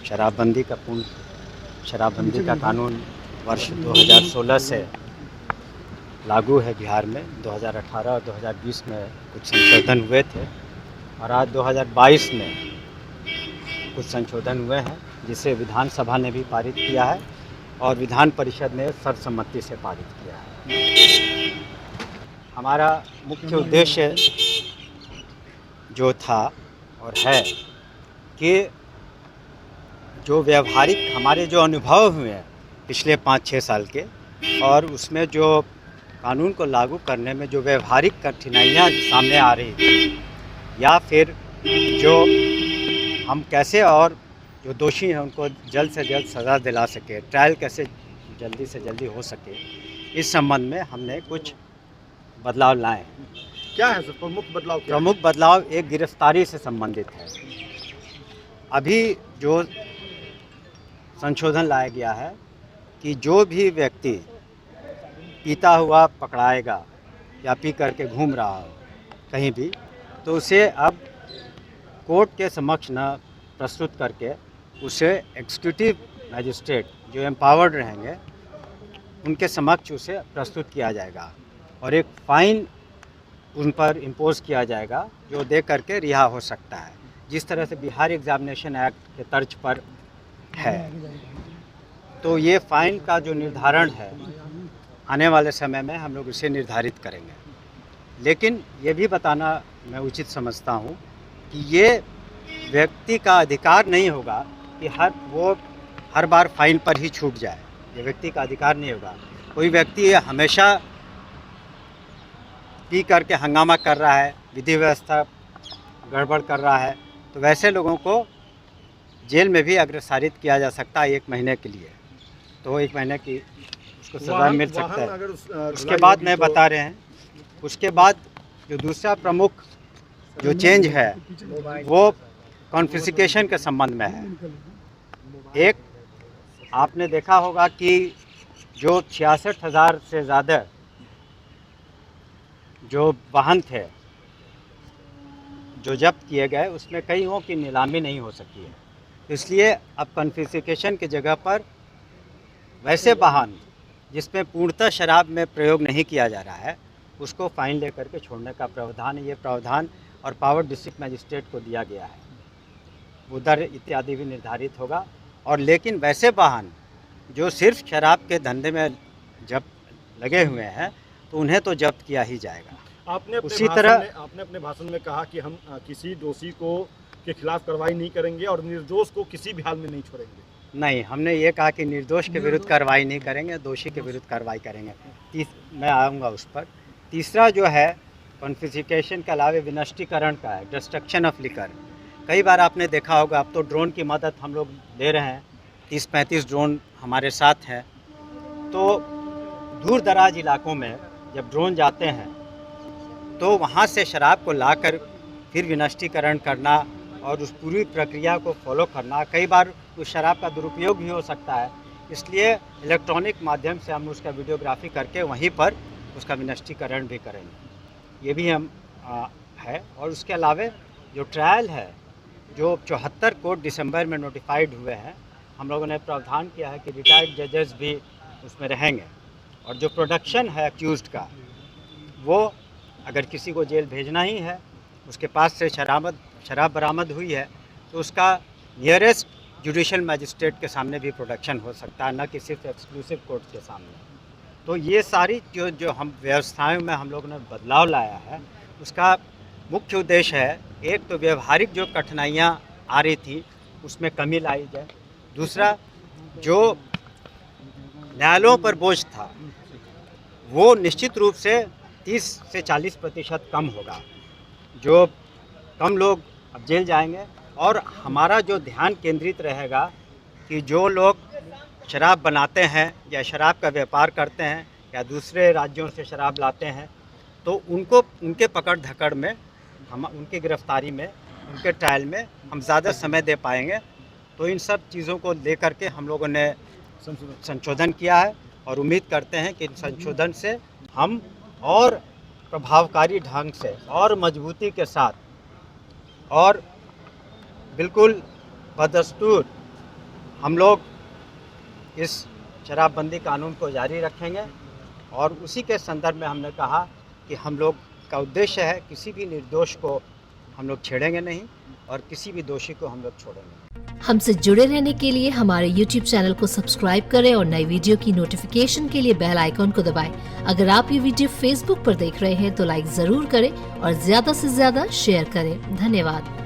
शराबबंदी का कानून वर्ष 2016 से लागू है बिहार में। 2018 और 2020 में कुछ संशोधन हुए थे और आज 2022 में कुछ संशोधन हुए हैं, जिसे विधानसभा ने भी पारित किया है और विधान परिषद ने सर्वसम्मति से पारित किया है। हमारा मुख्य उद्देश्य जो था और है कि जो व्यवहारिक हमारे जो अनुभव हुए हैं पिछले 5-6 साल के, और उसमें जो कानून को लागू करने में जो व्यवहारिक कठिनाइयाँ सामने आ रही थी, या फिर जो हम कैसे और जो दोषी हैं उनको जल्द से जल्द सज़ा दिला सके, ट्रायल कैसे जल्दी से जल्दी हो सके, इस संबंध में हमने कुछ बदलाव लाए हैं। क्या है सर प्रमुख बदलाव? प्रमुख बदलाव एक गिरफ्तारी से संबंधित है। अभी जो संशोधन लाया गया है कि जो भी व्यक्ति पीता हुआ पकड़ाएगा या पी करके घूम रहा हो कहीं भी, तो उसे अब कोर्ट के समक्ष न प्रस्तुत करके उसे एग्जीक्यूटिव मजिस्ट्रेट जो एम्पावर्ड रहेंगे उनके समक्ष उसे प्रस्तुत किया जाएगा और एक फ़ाइन उन पर इम्पोज किया जाएगा जो दे करके रिहा हो सकता है, जिस तरह से बिहार एग्जामिनेशन एक्ट के तर्ज पर है। तो ये फ़ाइन का जो निर्धारण है आने वाले समय में हम लोग इसे निर्धारित करेंगे। लेकिन ये भी बताना मैं उचित समझता हूँ कि ये व्यक्ति का अधिकार नहीं होगा कि हर बार फ़ाइन पर ही छूट जाए। ये व्यक्ति का अधिकार नहीं होगा। कोई व्यक्ति हमेशा पी करके हंगामा कर रहा है, विधि व्यवस्था गड़बड़ कर रहा है, तो वैसे लोगों को जेल में भी अग्रसारित किया जा सकता है 1 महीने के लिए। तो 1 महीने की उसको सज़ा मिल सकता है। उसके बाद मैं बता रहे हैं, उसके बाद जो दूसरा प्रमुख जो चेंज है वो कॉन्फिस्केशन के संबंध में है। एक आपने देखा होगा कि जो 66,000 से ज़्यादा जो वाहन थे जो जब्त किए गए, उसमें कईयों की नीलामी नहीं हो सकी है। इसलिए अब कॉन्फिस्केशन की जगह पर वैसे वाहन जिसमें पूर्णतः शराब में प्रयोग नहीं किया जा रहा है उसको फ़ाइन लेकर के छोड़ने का प्रावधान है। ये प्रावधान और पावर डिस्ट्रिक्ट मजिस्ट्रेट को दिया गया है। उधर इत्यादि भी निर्धारित होगा। और लेकिन वैसे वाहन जो सिर्फ शराब के धंधे में जब लगे हुए हैं तो उन्हें तो जब्त किया ही जाएगा। आपने उसी तरह अपने भाषण में कहा कि हम किसी दोषी के खिलाफ कार्रवाई नहीं करेंगे और निर्दोष को किसी भी हाल में नहीं छोड़ेंगे। नहीं, हमने ये कहा कि निर्दोष के विरुद्ध कार्रवाई नहीं करेंगे, दोषी के विरुद्ध कार्रवाई करेंगे। मैं आऊँगा उस पर। तीसरा जो है कॉन्फिस्केशन के अलावा विनष्टीकरण का है, डिस्ट्रक्शन ऑफ लिकर। कई बार आपने देखा होगा, अब तो ड्रोन की मदद हम लोग ले रहे हैं, 30-35 ड्रोन हमारे साथ हैं। तो दूर दराज इलाकों में जब ड्रोन जाते हैं तो वहाँ से शराब को लाकर फिर विनष्टीकरण करना और उस पूरी प्रक्रिया को फॉलो करना, कई बार उस शराब का दुरुपयोग भी हो सकता है। इसलिए इलेक्ट्रॉनिक माध्यम से हम उसका वीडियोग्राफी करके वहीं पर उसका विनष्टीकरण भी करेंगे। ये भी हम है। और उसके अलावा जो ट्रायल है, जो 74 कोर्ट दिसंबर में नोटिफाइड हुए हैं, हम लोगों ने प्रावधान किया है कि रिटायर्ड जजेस भी उसमें रहेंगे। और जो प्रोडक्शन है अक्यूज़्ड का, वो अगर किसी को जेल भेजना ही है, उसके पास से शराब बरामद हुई है, तो उसका नियरेस्ट जुडिशल मजिस्ट्रेट के सामने भी प्रोडक्शन हो सकता है, न कि सिर्फ एक्सक्लूसिव कोर्ट के सामने। तो ये सारी जो हम व्यवस्थाओं में हम लोगों ने बदलाव लाया है, उसका मुख्य उद्देश्य है, एक तो व्यवहारिक जो कठिनाइयाँ आ रही थी उसमें कमी लाई जाए। दूसरा, जो न्यायालयों पर बोझ था वो निश्चित रूप से 30 से 40% कम होगा। जो कम लोग अब जेल जाएंगे और हमारा जो ध्यान केंद्रित रहेगा कि जो लोग शराब बनाते हैं या शराब का व्यापार करते हैं या दूसरे राज्यों से शराब लाते हैं, तो उनके पकड़ धकड़ में हम उनकी गिरफ्तारी में, उनके ट्रायल में हम ज़्यादा समय दे पाएंगे। तो इन सब चीज़ों को लेकर के हम लोगों ने संशोधन किया है और उम्मीद करते हैं कि इन संशोधन से हम और प्रभावकारी ढंग से और मजबूती के साथ और बिल्कुल बदस्तूर हम लोग इस शराबबंदी कानून को जारी रखेंगे और उसी के संदर्भ में हमने कहा कि हम लोग का उद्देश्य है किसी भी निर्दोष को हम लोग छेड़ेंगे नहीं और किसी भी दोषी को हम लोग छोड़ेंगे। हमसे जुड़े रहने के लिए हमारे YouTube चैनल को सब्सक्राइब करें और नई वीडियो की नोटिफिकेशन के लिए बेल आइकॉन को दबाएं। अगर आप ये वीडियो Facebook पर देख रहे हैं तो लाइक जरूर करें और ज्यादा से ज्यादा शेयर करें। धन्यवाद।